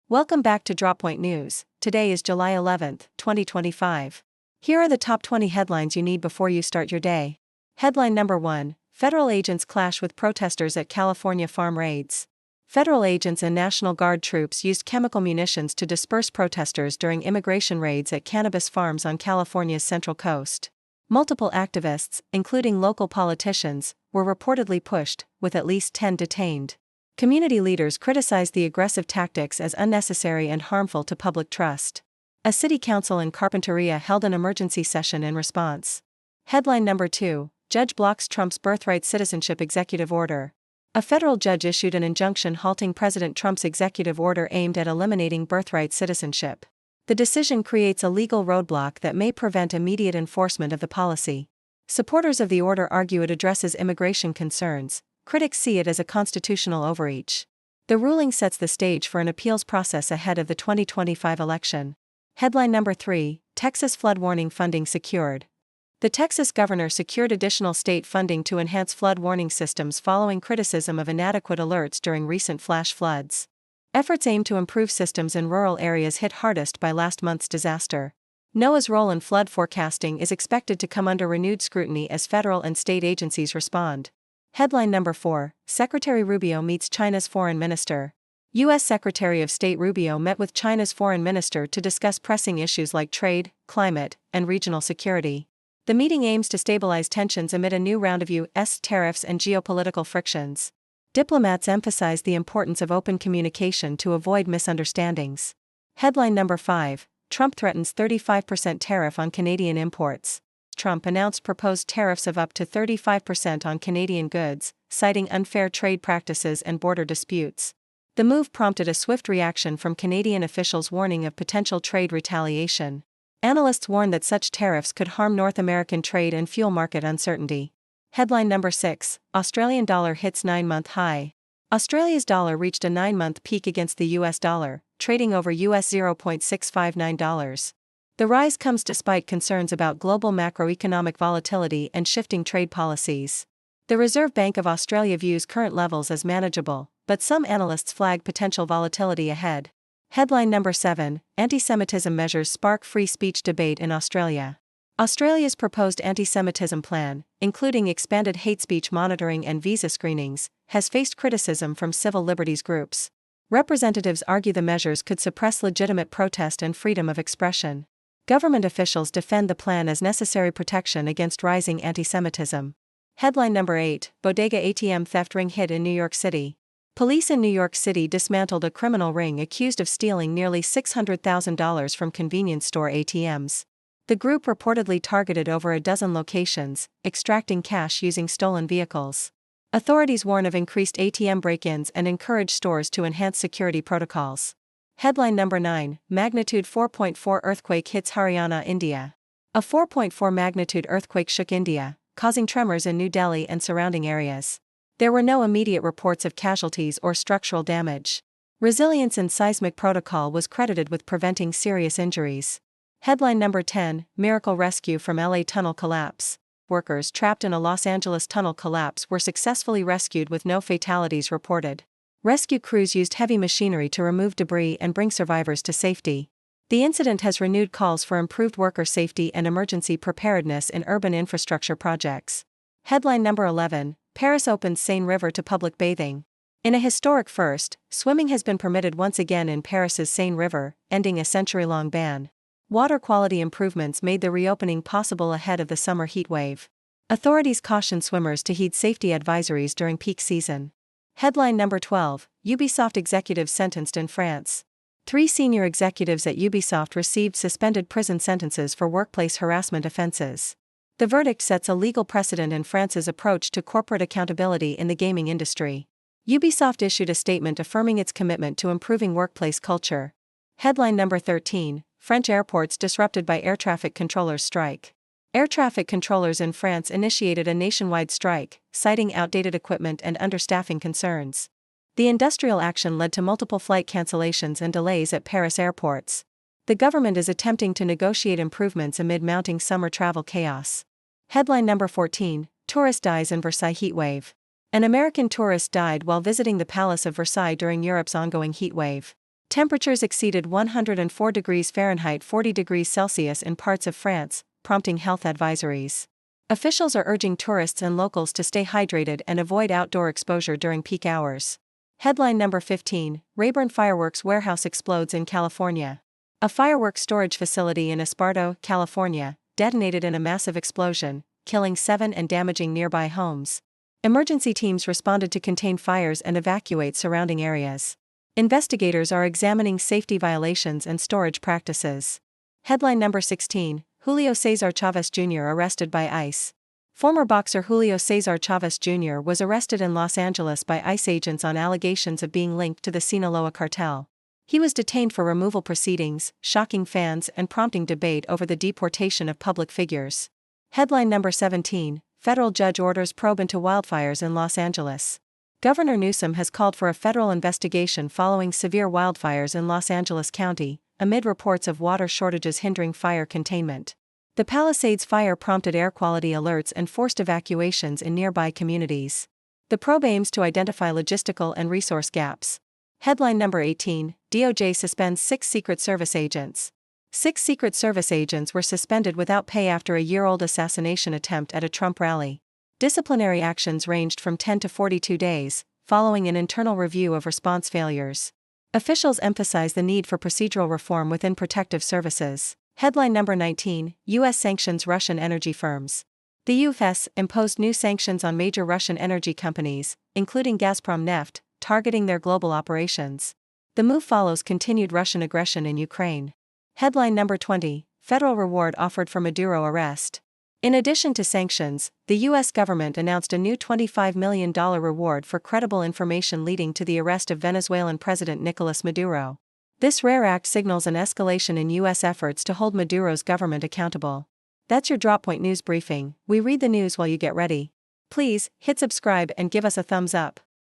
Welcome back to DropPoint News. Today is July 11th, 2025. Here are the top 20 headlines you need before you start your day. Headline number 1: Federal agents clash with protesters at California farm raids. Federal agents and National Guard troops used chemical munitions to disperse protesters during immigration raids at cannabis farms on California's Central Coast. Multiple activists, including local politicians, were reportedly pushed, with at least 10 detained. Community leaders criticized the aggressive tactics as unnecessary and harmful to public trust. A city council in Carpinteria held an emergency session in response. Headline number 2: Judge blocks Trump's birthright citizenship executive order. A federal judge issued an injunction halting President Trump's executive order aimed at eliminating birthright citizenship. The decision creates a legal roadblock that may prevent immediate enforcement of the policy. Supporters of the order argue it addresses immigration concerns. Critics see it as a constitutional overreach. The ruling sets the stage for an appeals process ahead of the 2025 election. Headline number 3: Texas flood warning funding secured. The Texas governor secured additional state funding to enhance flood warning systems following criticism of inadequate alerts during recent flash floods. Efforts aim to improve systems in rural areas hit hardest by last month's disaster. NOAA's role in flood forecasting is expected to come under renewed scrutiny as federal and state agencies respond. Headline number 4: Secretary Rubio meets China's foreign minister. U.S. Secretary of State Rubio met with China's foreign minister to discuss pressing issues like trade, climate, and regional security. The meeting aims to stabilize tensions amid a new round of U.S. tariffs and geopolitical frictions. Diplomats emphasized the importance of open communication to avoid misunderstandings. Headline number 5: Trump threatens 35% tariff on Canadian imports. Trump announced proposed tariffs of up to 35% on Canadian goods, citing unfair trade practices and border disputes. The move prompted a swift reaction from Canadian officials warning of potential trade retaliation. Analysts warn that such tariffs could harm North American trade and fuel market uncertainty. Headline number 6: Australian dollar hits 9-month high. Australia's dollar reached a 9-month peak against the US dollar, trading over US $0.659. The rise comes despite concerns about global macroeconomic volatility and shifting trade policies. The Reserve Bank of Australia views current levels as manageable, but some analysts flag potential volatility ahead. Headline number 7: Anti-Semitism measures spark free speech debate in Australia. Australia's proposed anti-Semitism plan, including expanded hate speech monitoring and visa screenings, has faced criticism from civil liberties groups. Representatives argue the measures could suppress legitimate protest and freedom of expression. Government officials defend the plan as necessary protection against rising anti-Semitism. Headline number 8: Bodega ATM theft ring hit in New York City. Police in New York City dismantled a criminal ring accused of stealing nearly $600,000 from convenience store ATMs. The group reportedly targeted over a dozen locations, extracting cash using stolen vehicles. Authorities warn of increased ATM break-ins and encourage stores to enhance security protocols. Headline number 9: Magnitude 4.4 earthquake hits Haryana, India. A 4.4 magnitude earthquake shook India, causing tremors in New Delhi and surrounding areas. There were no immediate reports of casualties or structural damage. Resilience in seismic protocol was credited with preventing serious injuries. Headline number 10: Miracle rescue from LA tunnel collapse. Workers trapped in a Los Angeles tunnel collapse were successfully rescued with no fatalities reported. Rescue crews used heavy machinery to remove debris and bring survivors to safety. The incident has renewed calls for improved worker safety and emergency preparedness in urban infrastructure projects. Headline number 11: Paris opens Seine River to public bathing. In a historic first, swimming has been permitted once again in Paris's Seine River, ending a century-long ban. Water quality improvements made the reopening possible ahead of the summer heat wave. Authorities caution swimmers to heed safety advisories during peak season. Headline number 12: Ubisoft executives sentenced in France. 3 senior executives at Ubisoft received suspended prison sentences for workplace harassment offenses. The verdict sets a legal precedent in France's approach to corporate accountability in the gaming industry. Ubisoft issued a statement affirming its commitment to improving workplace culture. Headline number 13: French airports disrupted by air traffic controllers strike. Air traffic controllers in France initiated a nationwide strike, citing outdated equipment and understaffing concerns. The industrial action led to multiple flight cancellations and delays at Paris airports. The government is attempting to negotiate improvements amid mounting summer travel chaos. Headline number 14: Tourist dies in Versailles heatwave. An American tourist died while visiting the Palace of Versailles during Europe's ongoing heatwave. Temperatures exceeded 104 degrees Fahrenheit 40 degrees Celsius in parts of France, prompting health advisories. Officials are urging tourists and locals to stay hydrated and avoid outdoor exposure during peak hours. Headline number 15, Rayburn Fireworks Warehouse explodes in California. A fireworks storage facility in Esparto, California, detonated in a massive explosion, killing 7 and damaging nearby homes. Emergency teams responded to contain fires and evacuate surrounding areas. Investigators are examining safety violations and storage practices. Headline number 16, Julio Cesar Chavez Jr. arrested by ICE. Former boxer Julio Cesar Chavez Jr. was arrested in Los Angeles by ICE agents on allegations of being linked to the Sinaloa cartel. He was detained for removal proceedings, shocking fans and prompting debate over the deportation of public figures. Headline number 17, Federal judge orders probe into wildfires in Los Angeles. Governor Newsom has called for a federal investigation following severe wildfires in Los Angeles County, amid reports of water shortages hindering fire containment. The Palisades fire prompted air quality alerts and forced evacuations in nearby communities. The probe aims to identify logistical and resource gaps. Headline number 18, DOJ suspends 6 Secret Service agents. 6 Secret Service agents were suspended without pay after a year-old assassination attempt at a Trump rally. Disciplinary actions ranged from 10 to 42 days, following an internal review of response failures. Officials emphasize the need for procedural reform within protective services. Headline number 19, U.S. sanctions Russian energy firms. The U.S. imposed new sanctions on major Russian energy companies, including Gazprom Neft, targeting their global operations. The move follows continued Russian aggression in Ukraine. Headline number 20, federal reward offered for Maduro arrest. In addition to sanctions, the U.S. government announced a new $25 million reward for credible information leading to the arrest of Venezuelan President Nicolas Maduro. This rare act signals an escalation in U.S. efforts to hold Maduro's government accountable. That's your DropPoint news briefing. We read the news while you get ready. Please hit subscribe and give us a thumbs up.